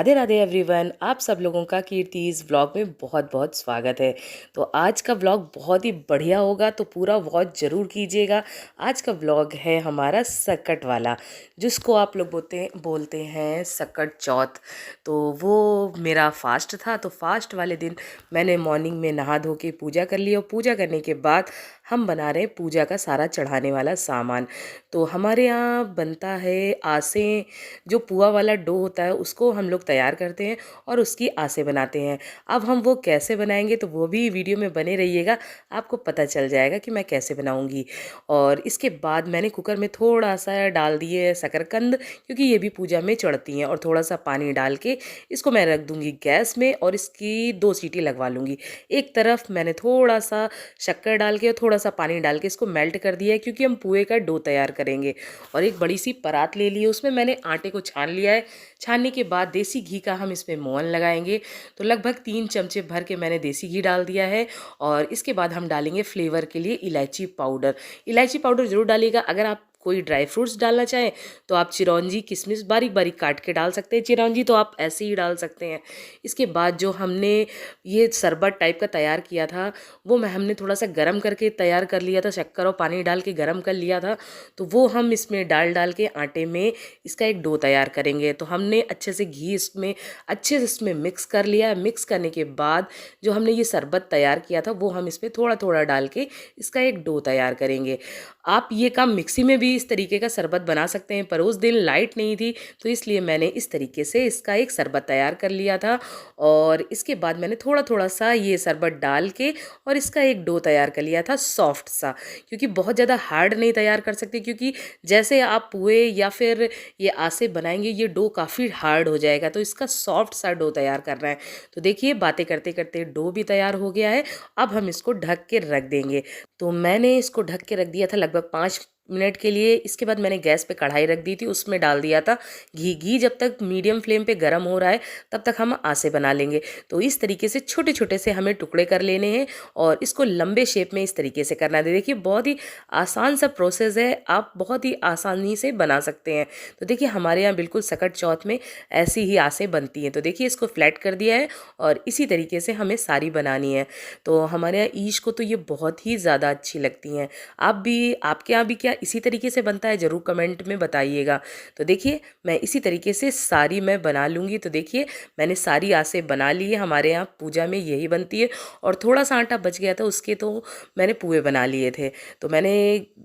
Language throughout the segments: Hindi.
राधे राधे एवरीवन, आप सब लोगों का कीर्तिज व्लॉग में बहुत बहुत स्वागत है। तो आज का व्लॉग बहुत ही बढ़िया होगा, तो पूरा वॉच ज़रूर कीजिएगा। आज का व्लॉग है हमारा सकट वाला, जिसको आप लोग बोलते हैं सकट चौथ। तो वो मेरा फास्ट था, तो फास्ट वाले दिन मैंने मॉर्निंग में नहा धो के पूजा कर ली, और पूजा करने के बाद हम बना रहे हैं पूजा का सारा चढ़ाने वाला सामान। तो हमारे यहाँ बनता है आसे, जो पुआ वाला डो होता है उसको हम लोग तैयार करते हैं और उसकी आसे बनाते हैं। अब हम वो कैसे बनाएंगे तो वो भी वीडियो में बने रहिएगा, आपको पता चल जाएगा कि मैं कैसे बनाऊंगी। और इसके बाद मैंने कुकर में थोड़ा सा डाल दिए शकरकंद, क्योंकि ये भी पूजा में चढ़ती हैं, और थोड़ा सा पानी डाल के इसको मैं रख दूंगी गैस में और इसकी 2 सीटी लगवा लूँगी। एक तरफ मैंने थोड़ा सा शक्कर डाल के और थोड़ा सा पानी डाल के इसको मेल्ट कर दिया है, क्योंकि हम पुए का डो तैयार करेंगे। और एक बड़ी सी परात ले ली है, उसमें मैंने आटे को छान लिया है। छानने के बाद देसी घी का हम इसमें मोहन लगाएंगे। तो लगभग 3 चमचे भर के मैंने देसी घी डाल दिया है। और इसके बाद हम डालेंगे फ्लेवर के लिए इलायची पाउडर। इलायची पाउडर ज़रूर डालिएगा। अगर आप कोई ड्राई फ्रूट्स डालना चाहें तो आप चिरौंजी किशमिश बारीक बारीक काट के डाल सकते हैं, चिरौंजी तो आप ऐसे ही डाल सकते हैं। इसके बाद जो हमने ये शरबत टाइप का तैयार किया था, वो हमने थोड़ा सा गर्म करके तैयार कर लिया था, शक्कर और पानी डाल के गर्म कर लिया था। तो वो हम इसमें डाल डाल के आटे में इसका एक डो तैयार करेंगे। तो हमने अच्छे से घी अच्छे से इसमें मिक्स कर लिया है। मिक्स करने के बाद जो हमने ये शरबत तैयार किया था वो हम इसमें थोड़ा थोड़ा डाल के इसका एक डो तैयार करेंगे। आप ये काम मिक्सी में भी इस तरीके का शरबत बना सकते हैं, पर उस दिन लाइट नहीं थी तो इसलिए मैंने इस तरीके से इसका एक शरबत तैयार कर लिया था। और इसके बाद मैंने थोड़ा थोड़ा सा ये शरबत डाल के और इसका एक डो तैयार कर लिया था सॉफ्ट सा, क्योंकि बहुत ज़्यादा हार्ड नहीं तैयार कर सकते, क्योंकि जैसे आप पुए या फिर ये आसे बनाएंगे ये डो काफ़ी हार्ड हो जाएगा। तो इसका सॉफ्ट सा डो तैयार करना है। तो देखिए बातें करते करते डो भी तैयार हो गया है। अब हम इसको ढक के रख देंगे। तो मैंने इसको ढक के रख दिया था लगभग 5 मिनट के लिए। इसके बाद मैंने गैस पे कढ़ाई रख दी थी, उसमें डाल दिया था घी। घी जब तक मीडियम फ्लेम पे गर्म हो रहा है तब तक हम आसे बना लेंगे। तो इस तरीके से छोटे छोटे से हमें टुकड़े कर लेने हैं और इसको लंबे शेप में इस तरीके से करना है। देखिए बहुत ही आसान सा प्रोसेस है, आप बहुत ही आसानी से बना सकते हैं। तो देखिए हमारे यहाँ बिल्कुल सकट चौथ में ऐसी ही आसे बनती हैं। तो देखिए इसको फ्लैट कर दिया है और इसी तरीके से हमें सारी बनानी है। तो हमारे यहाँ ईश को तो ये बहुत ही ज़्यादा अच्छी लगती हैं। आपके यहाँ भी क्या इसी तरीके से बनता है, ज़रूर कमेंट में बताइएगा। तो देखिए मैं इसी तरीके से सारी मैं बना लूँगी। तो देखिए मैंने सारी आसे बना ली है। हमारे यहाँ पूजा में यही बनती है। और थोड़ा सा आटा बच गया था, उसके तो मैंने पुए बना लिए थे। तो मैंने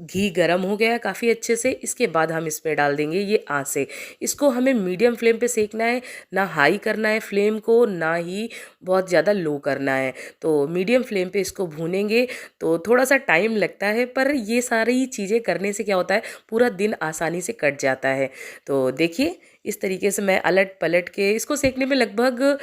घी गर्म हो गया काफ़ी अच्छे से। इसके बाद हम इसमें डाल देंगे ये आसे। इसको हमें मीडियम फ्लेम पे सेकना है, ना हाई करना है फ्लेम को, ना ही बहुत ज़्यादा लो करना है। तो मीडियम फ्लेम पे इसको भूनेंगे। तो थोड़ा सा टाइम लगता है, पर ये सारी चीज़ें करने से क्या होता है, पूरा दिन आसानी से कट जाता है। तो देखिए इस तरीके से मैं अलट पलट के इसको सेकने में लगभग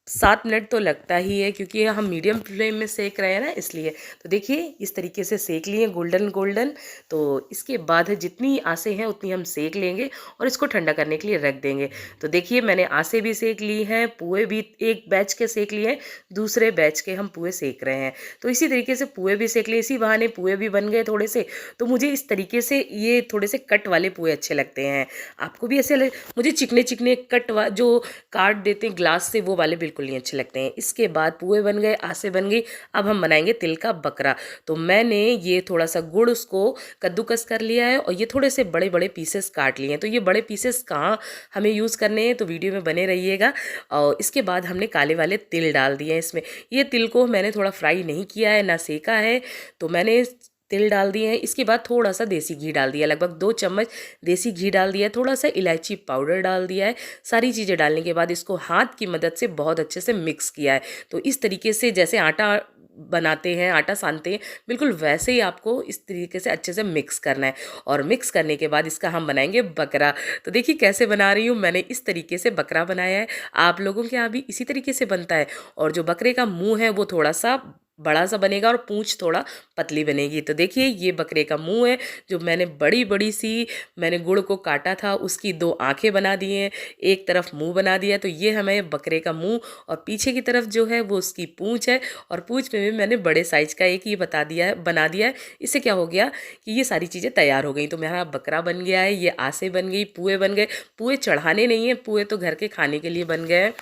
7 मिनट तो लगता ही है, क्योंकि हम मीडियम फ्लेम में सेक रहे हैं ना, इसलिए। तो देखिए इस तरीके से सेक लिए गोल्डन गोल्डन। तो इसके बाद जितनी आसे हैं उतनी हम सेक लेंगे और इसको ठंडा करने के लिए रख देंगे। तो देखिए मैंने आसे भी सेक ली हैं, पुए भी एक बैच के सेक लिए हैं, दूसरे बैच के हम पुए सेक रहे हैं। तो इसी तरीके से पुए भी सेक लिए, इसी बहाने पुए भी बन गए थोड़े से। तो मुझे इस तरीके से ये थोड़े से कट वाले पुए अच्छे लगते हैं। आपको भी ऐसे मुझे चिकने चिकने जो काट देते हैं ग्लास से, वो वाले बिल्कुल नहीं अच्छे लगते हैं। इसके बाद पुए बन गए, आसे बन गई। अब हम बनाएंगे तिल का बकरा। तो मैंने ये थोड़ा सा गुड़ उसको कद्दूकस कर लिया है और ये थोड़े से बड़े बड़े पीसेस काट लिए हैं। तो ये बड़े पीसेस कहाँ हमें यूज़ करने हैं, तो वीडियो में बने रहिएगा। और इसके बाद हमने काले वाले तिल डाल दिए हैं इसमें। ये तिल को मैंने थोड़ा फ्राई नहीं किया है, ना सेका है, तो मैंने तिल डाल दिए हैं। इसके बाद थोड़ा सा देसी घी डाल दिया, लगभग 2 चम्मच देसी घी डाल दिया, थोड़ा सा इलायची पाउडर डाल दिया है। सारी चीज़ें डालने के बाद इसको हाथ की मदद से बहुत अच्छे से मिक्स किया है। तो इस तरीके से जैसे आटा बनाते हैं, आटा सानते हैं, बिल्कुल वैसे ही आपको इस तरीके से अच्छे से मिक्स करना है। और मिक्स करने के बाद इसका हम बनाएंगे बकरा। तो देखिए कैसे बना रही हूँ, मैंने इस तरीके से बकरा बनाया है। आप लोगों के यहाँ भी इसी तरीके से बनता है। और जो बकरे का मुंह है वो थोड़ा सा बड़ा सा बनेगा और पूंछ थोड़ा पतली बनेगी। तो देखिए ये बकरे का मुंह है जो मैंने बड़ी बड़ी सी मैंने गुड़ को काटा था, उसकी 2 आंखें बना दी हैं, एक तरफ मुंह बना दिया। तो ये हमें बकरे का मुंह और पीछे की तरफ जो है वो उसकी पूंछ है, और पूंछ में भी मैंने बड़े साइज का एक ये बना दिया है। इससे क्या हो गया कि ये सारी चीज़ें तैयार हो गई। तो मेरा बकरा बन गया है, ये आसे बन गई, पुए बन गए। पुए चढ़ाने नहीं है, पुए तो घर के खाने के लिए बन गए हैं।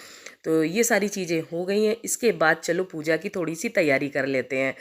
तो ये सारी चीज़ें हो गई हैं। इसके बाद चलो पूजा की थोड़ी सी तैयारी कर लेते हैं।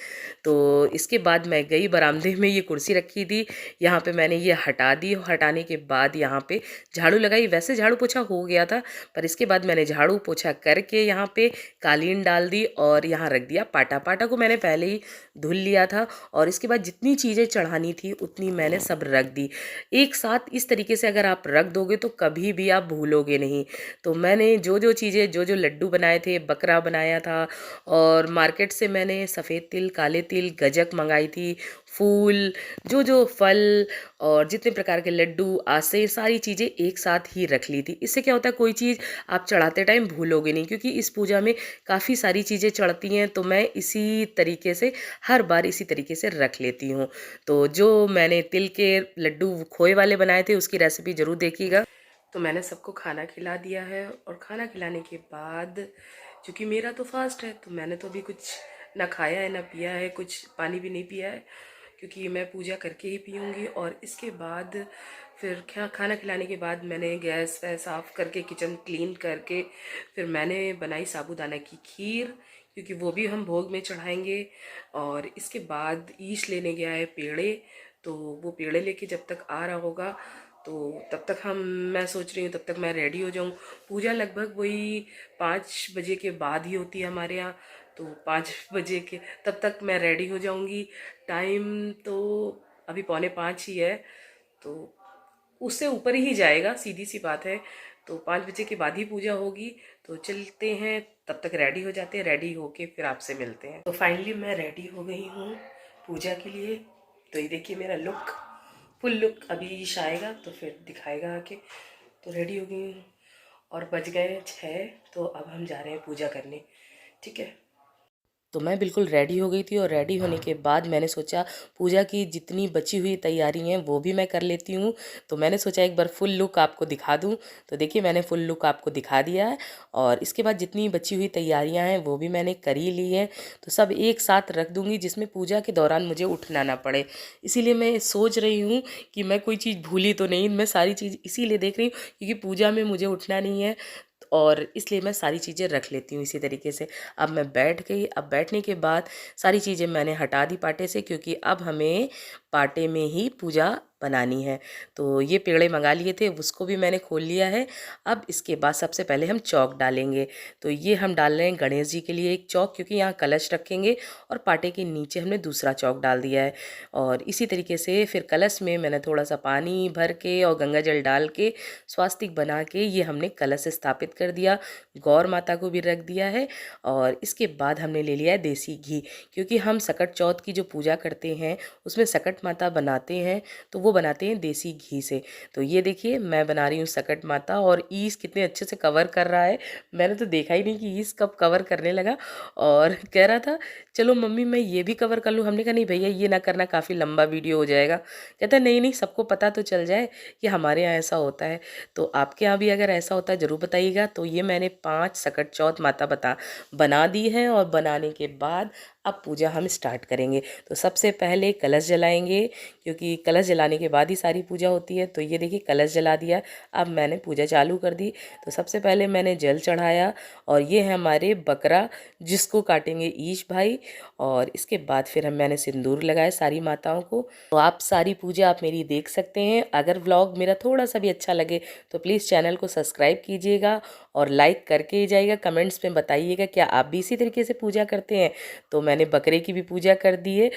तो इसके बाद मैं गई बरामदे में, ये कुर्सी रखी थी, यहाँ पे मैंने ये हटा दी। हटाने के बाद यहाँ पे झाड़ू लगाई। वैसे झाड़ू पोछा हो गया था, पर इसके बाद मैंने झाड़ू पोछा करके यहाँ पे कालीन डाल दी और यहाँ रख दिया पाटा। पाटा को मैंने पहले ही धुल लिया था, और इसके बाद जितनी चीज़ें चढ़ानी थी उतनी मैंने सब रख दी एक साथ। इस तरीके से अगर आप रख दोगे तो कभी भी आप भूलोगे नहीं। तो मैंने जो जो चीज़ें, जो जो लड्डू बनाए थे, बकरा बनाया था, और मार्केट से मैंने सफ़ेद तिल, काले तिल, गजक मंगाई थी, फूल, जो जो फल और जितने प्रकार के लड्डू, आसे, सारी चीज़ें एक साथ ही रख ली थी। इससे क्या होता है, कोई चीज़ आप चढ़ाते टाइम भूलोगे नहीं, क्योंकि इस पूजा में काफ़ी सारी चीज़ें चढ़ती हैं। तो मैं इसी तरीके से हर बार इसी तरीके से रख लेती हूँ। तो जो मैंने तिल के लड्डू खोए वाले बनाए थे उसकी रेसिपी ज़रूर देखिएगा। तो मैंने सबको खाना खिला दिया है, और खाना खिलाने के बाद चूँकि मेरा तो फास्ट है, तो मैंने तो अभी कुछ ना खाया है ना पिया है, कुछ पानी भी नहीं पिया है, क्योंकि मैं पूजा करके ही पीऊँगी। और इसके बाद फिर खाना खिलाने के बाद मैंने गैस वैस साफ़ करके, किचन क्लीन करके, फिर मैंने बनाई साबूदाना की खीर, क्योंकि वो भी हम भोग में चढ़ाएंगे। और इसके बाद ईश लेने गया है पेड़े, तो वो पेड़े लेके जब तक आ रहा होगा तो तब तक मैं सोच रही हूँ तब तक मैं रेडी हो जाऊँ। पूजा लगभग वही 5 बजे के बाद ही होती है हमारे यहाँ, तो 5 बजे के तब तक मैं रेडी हो जाऊँगी। टाइम तो अभी 4:45 ही है, तो उससे ऊपर ही जाएगा, सीधी सी बात है। तो 5 बजे के बाद ही पूजा होगी। तो चलते हैं, तब तक रेडी हो जाते हैं, रेडी होके फिर आपसे मिलते हैं। तो फाइनली मैं रेडी हो गई हूँ पूजा के लिए। तो ये देखिए मेरा लुक, फुल लुक। अभी ईश आएगा तो फिर दिखाएगा आके। तो रेडी हो गई हूँ, और बज गए 6, तो अब हम जा रहे हैं पूजा करने। ठीक है। तो मैं बिल्कुल रेडी हो गई थी, और रेडी होने के बाद मैंने सोचा पूजा की जितनी बची हुई तैयारी हैं वो भी मैं कर लेती हूँ। तो मैंने सोचा एक बार फुल लुक आपको दिखा दूँ। तो देखिए मैंने फुल लुक आपको दिखा दिया है, और इसके बाद जितनी बची हुई तैयारियाँ हैं वो भी मैंने कर ही ली है। तो सब एक साथ रख दूँगी, जिसमें पूजा के दौरान मुझे उठना ना पड़े। इसीलिए मैं सोच रही हूँ कि मैं कोई चीज़ भूली तो नहीं। मैं सारी चीज़ इसीलिए देख रही हूँ क्योंकि पूजा में मुझे उठना नहीं है, और इसलिए मैं सारी चीज़ें रख लेती हूँ इसी तरीके से। अब मैं बैठ गई। अब बैठने के बाद सारी चीज़ें मैंने हटा दी पाटे से, क्योंकि अब हमें पाटे में ही पूजा बनानी है। तो ये पेड़े मंगा लिए थे, उसको भी मैंने खोल लिया है। अब इसके बाद सबसे पहले हम चौक डालेंगे। तो ये हम डाल रहे हैं गणेश जी के लिए एक चौक, क्योंकि यहाँ कलश रखेंगे, और पाटे के नीचे हमने दूसरा चौक डाल दिया है। और इसी तरीके से फिर कलश में मैंने थोड़ा सा पानी भर के और गंगा जल डाल के स्वास्तिक बना के ये हमने कलश स्थापित कर दिया। गौर माता को भी रख दिया है। और इसके बाद हमने ले लिया है देसी घी, क्योंकि हम सकट चौथ की जो पूजा करते हैं उसमें सकट माता बनाते हैं, तो वो बनाते हैं देसी घी से। तो ये देखिए मैं बना रही हूँ सकट माता, और ईस कितने अच्छे से कवर कर रहा है। मैंने तो देखा ही नहीं कि ईस कब कवर करने लगा, और कह रहा था चलो मम्मी मैं ये भी कवर कर लूँ। हमने कहा नहीं भैया ये ना करना, काफ़ी लंबा वीडियो हो जाएगा। कहता नहीं नहीं, सबको पता तो चल जाए कि हमारे यहाँ ऐसा होता है। तो आपके यहाँ भी अगर ऐसा होता है ज़रूर बताइएगा। तो ये मैंने 5 सकट चौथ माता बना दी है, और बनाने के बाद अब पूजा हम स्टार्ट करेंगे। तो सबसे पहले कलश जलाएंगे, क्योंकि कलश जलाने के बाद ही सारी पूजा होती है। तो ये देखिए कलश जला दिया। अब मैंने पूजा चालू कर दी। तो सबसे पहले मैंने जल चढ़ाया, और ये है हमारे बकरा जिसको काटेंगे ईश भाई। और इसके बाद फिर मैंने सिंदूर लगाया सारी माताओं को। तो आप सारी पूजा आप मेरी देख सकते हैं। अगर व्लॉग मेरा थोड़ा सा भी अच्छा लगे तो प्लीज़ चैनल को सब्सक्राइब कीजिएगा, और लाइक करके ही जाइएगा। कमेंट्स में बताइएगा क्या आप भी इसी तरीके से पूजा करते हैं। तो मैंने बकरे की भी पूजा कर दी है।